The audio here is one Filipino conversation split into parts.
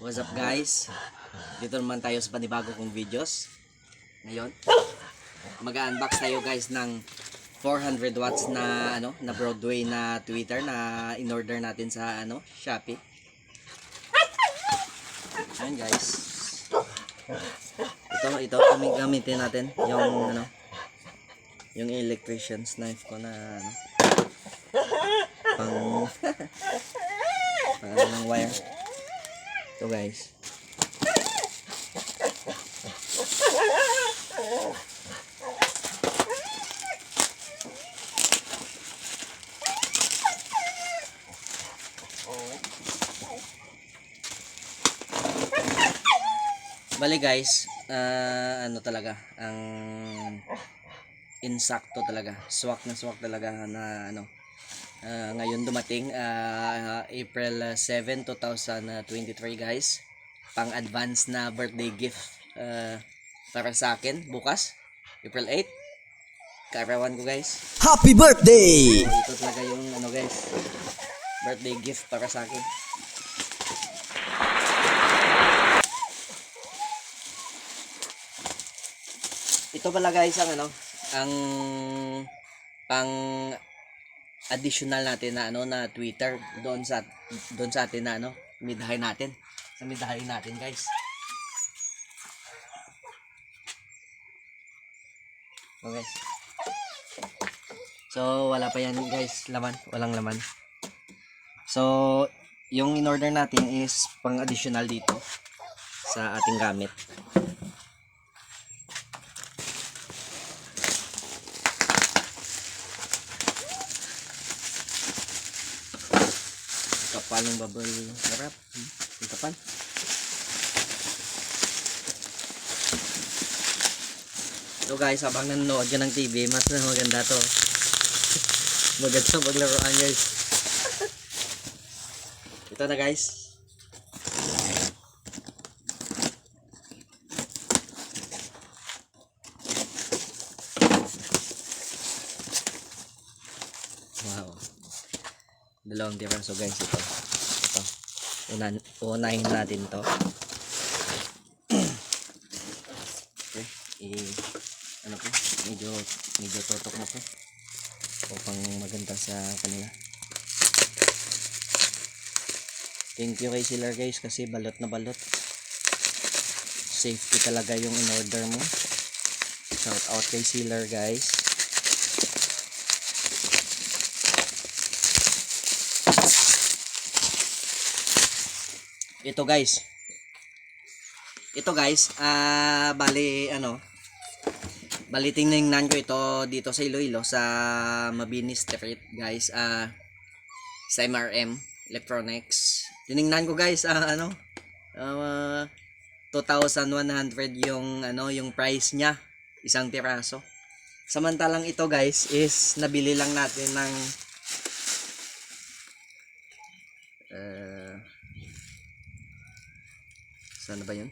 What's up guys? Dito naman tayo sa panibago kong videos. Ngayon, mag-unbox tayo guys ng 400 watts na na Broadway na tweeter na in-order natin sa Shopee. Ayan guys. Ito gamitin natin yung yung electrician's knife ko na pang ng wire. Ito guys. Bali guys, talaga ang insakto talaga. Swak talaga na ngayon dumating April 7, 2023 guys. Pang advance na birthday gift para sa akin bukas, April 8. Kaarawan ko guys. Happy birthday! So, ito talaga yung guys, birthday gift para sa akin. Ito pala guys ang ang pang additional natin na na Twitter doon sa atin na midhay natin. Sa midhay natin guys. Okay. So wala pa yan guys, laman, walang laman. So yung in-order natin is pang additional dito sa ating gamit. Kapal ng bubble wrap. Ang kapal. So guys, habang nanonood ka ng TV, mas maganda to. Maganda maglaruan guys. Ito na guys. Wow. Dalawang piraso guys ito. Unahin natin to. Okay. Medyo tutok na po. Upang maganda sa kanila. Thank you kay Sealer guys kasi balot na balot. Safety talaga yung in-order mo. Shout out kay Sealer guys. Ito guys, bali tingnan ko ito dito sa Iloilo sa Mabini Street guys, sa MRM Electronics. Tiningnan ko guys, 2,100 yung price niya, isang piraso. Samantalang ito guys is nabili lang natin ng sana ba yun?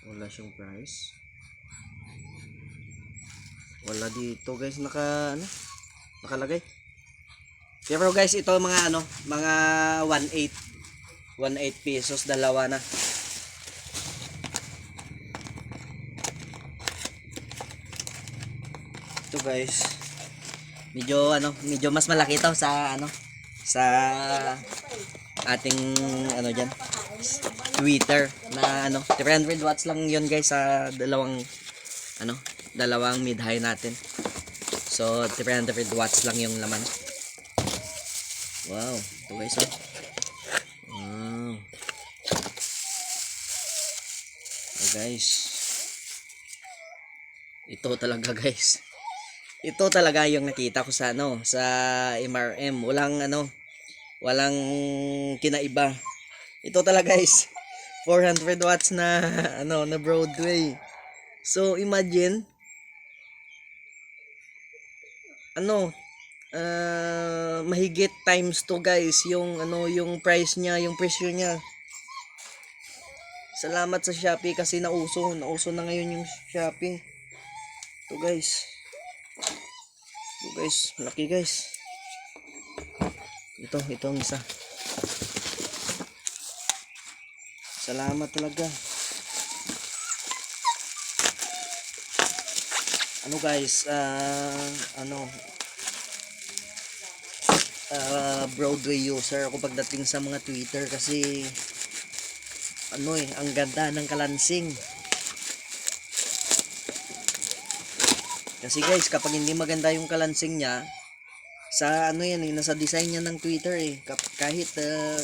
Wala siyang price. Wala dito guys nakalagay. Pero guys ito mga mga 1.8 pesos dalawa na. Ito guys. Medyo mas malaki ito sa sa ating diyan Twitter na 300 watts lang 'yon guys sa dalawang mid-high natin. So 300 watts lang yung laman. Wow, ito guys Wow. Oh guys. Ito talaga guys. Ito talaga yung nakita ko sa sa MRM. Walang kinaiba. Ito talaga guys. 400 watts na na Broadway. So imagine mahigit times 2 guys yung yung price niya, yung presyo niya. Salamat sa Shopee kasi nauso na ngayon yung Shopee. Ito guys. Laki guys. Ito ang isa. Salamat talaga. Ano guys, Broadway user ako pagdating sa mga Twitter kasi ang ganda ng kalansing. Kasi guys, kapag hindi maganda yung kalansing niya, sa nasa design niya ng Twitter kahit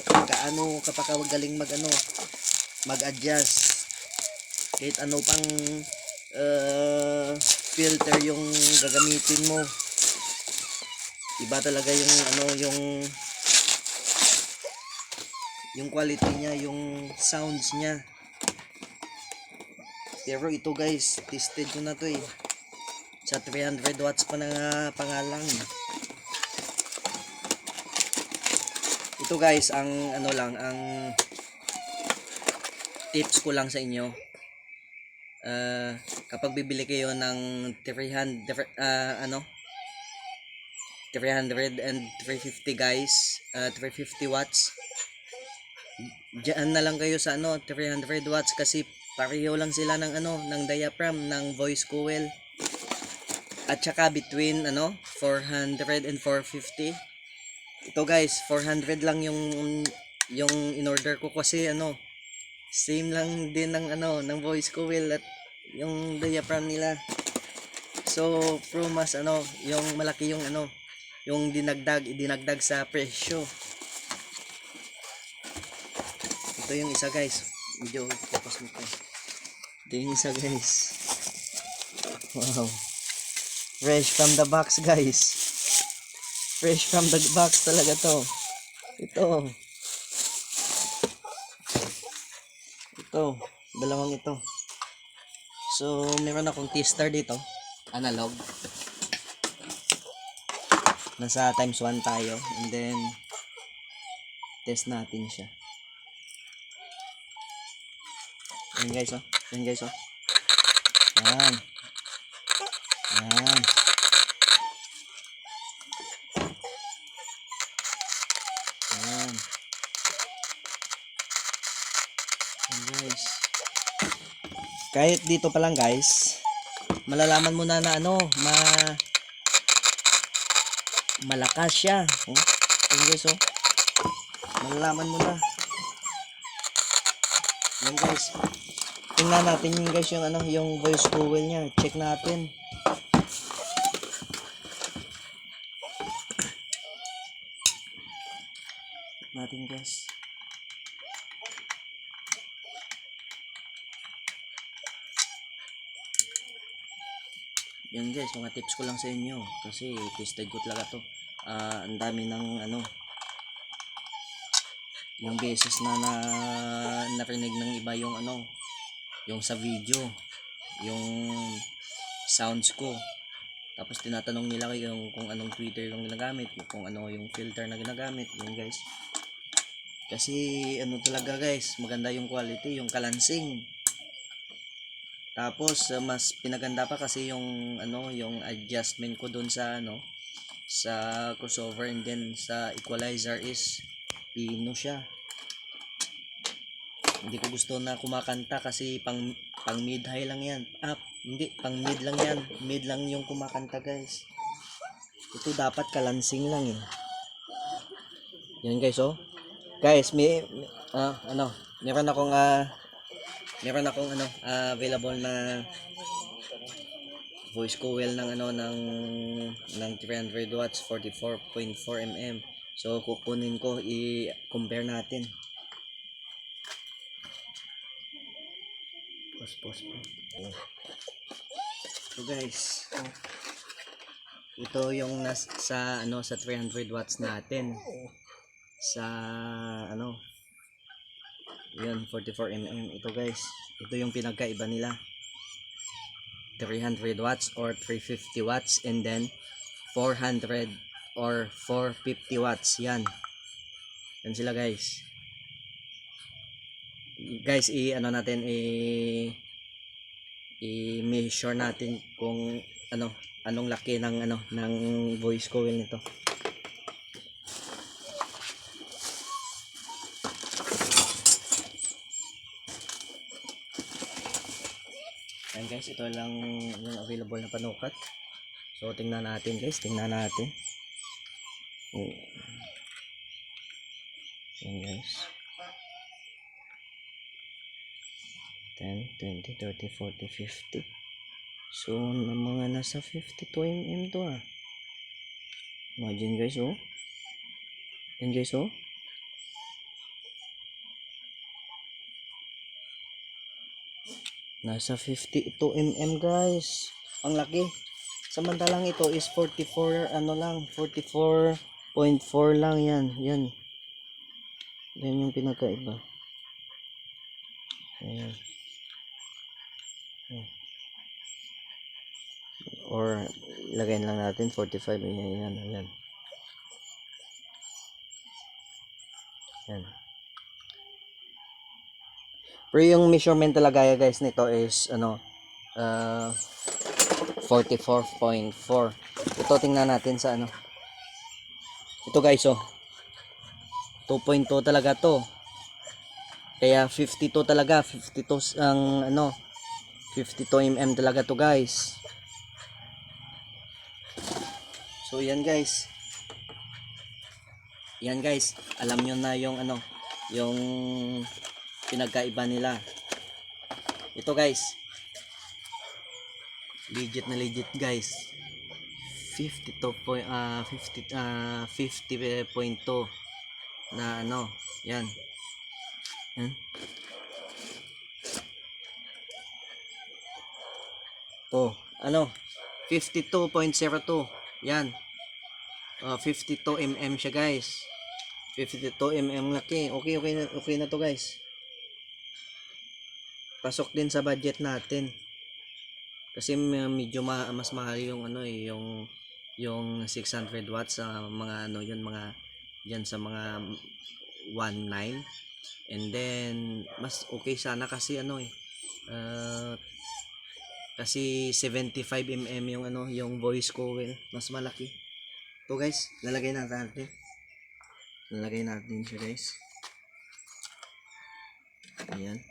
kaano kapag galing mag-adjust, kahit ano pang filter yung gagamitin mo, iba talaga yung quality niya, yung sounds niya. Pero ito guys, tested ko na to sa 300 watts pa na pangalang. Ito guys, ang tips ko lang sa inyo, kapag bibili kayo ng 300 and 350 guys, 350 watts, diyan na lang kayo sa 300 watts kasi pareho lang sila ng diaphragm ng voice coil. At saka between 400 and 450. Ito guys, 400 lang yung in order ko kasi same lang din ng voice coil at yung diaphragm nila. So pro mas yung malaki yung yung dinagdag sa presyo. Ito yung isa guys. Video focus mo ko. Ito yung isa guys. Wow. Fresh from the box guys. Fresh from the box talaga to. Ito, dalawang ito. So, meron akong tester dito, analog. Nasa times 1 tayo, and then test natin siya. Yan guys, oh. Yan. Yan. Guys, kahit dito pa lang guys, malalaman mo na malakas siya. Yan guys, oh. Malalaman mo na. Yan guys. Tingnan natin yung guys yung voice coil niya. Check natin. Guys. Yan guys, mga tips ko lang sa inyo kasi tested ko talaga to. Ang dami ng yung beses na narinig ng iba yung yung sa video, yung sounds ko. Tapos tinatanong nila kung anong Twitter yung ginagamit, kung yung filter na ginagamit, yun guys. Kasi talaga guys, maganda yung quality, yung kalansing. Tapos mas pinaganda pa kasi yung yung adjustment ko doon sa sa crossover and then sa equalizer is pino siya. Hindi ko gusto na kumakanta kasi pang mid high lang yan. Hindi, pang mid lang yan. Mid lang yung kumakanta guys. Ito dapat kalansing lang Yan guys, oh. Guys, meron akong available na voice coil ng ng 300 watts 44.4 mm. So kukunin ko, i-compare natin. Pause. So guys, ito yung sa 300 watts natin. Sa yun 44 mm. Ito guys, ito yung pinagkaiba nila. 300 watts or 350 watts and then 400 or 450 watts. Yan sila guys. guys, ano natin, i-measure natin kung anong laki ng ng voice coil nito. Ayan guys, ito lang yung available na panukat. So tingnan natin guys, tingnan natin. Ayan guys. 10, 20, 30, 40, 50. So mga nasa 52 mm to ah. Imagine guys, oh. Ayan guys, oh. Nasa 52 mm guys. Ang laki. Samantalang ito is 44 lang, 44.4 lang yan. Yan. Yan yung pinakaiba. Ayan. Or ilagay lang natin 45. Ayan. Ayan. Yan. Pero yung measurement talaga guys nito is 44.4. Ito tingnan natin sa Ito guys, oh. 2.2 talaga to. Kaya 52 talaga, 52 ang 52 mm talaga to guys. So yan guys. Yan guys, alam nyo na yung yung pinagkaiba nila. Ito guys, legit na legit guys. 50.2 na yan. To 52.02 yan. 52 mm siya guys. 52 mm laki. Okay na to guys. Pasok din sa budget natin. Kasi medyo mas mahal yung yung 600 watts sa mga mga diyan sa mga 19. And then mas okay sana kasi kasi 75 mm yung yung voice coil, mas malaki. To guys, lalagay natin siya guys. Ayan.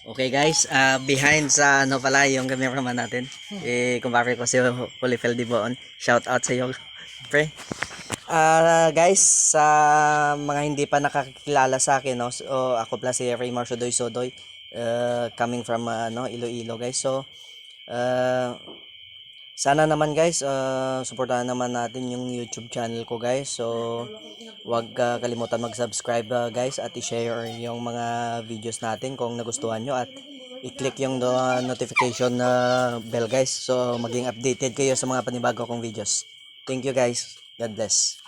Okay guys, behind sa pala yung cameraman natin. Kumpare ko si Polifel Diboon. Shout out sa iyo, pre. Guys, sa mga hindi pa nakakilala sa akin, so, ako pala si Raymar Sodoy, coming from Iloilo guys. So sana naman guys, suportahan naman natin yung YouTube channel ko guys. So huwag kalimutan mag-subscribe guys, at i-share yung mga videos natin kung nagustuhan nyo, at i-click yung notification bell guys. So maging updated kayo sa mga panibago kong videos. Thank you guys. God bless.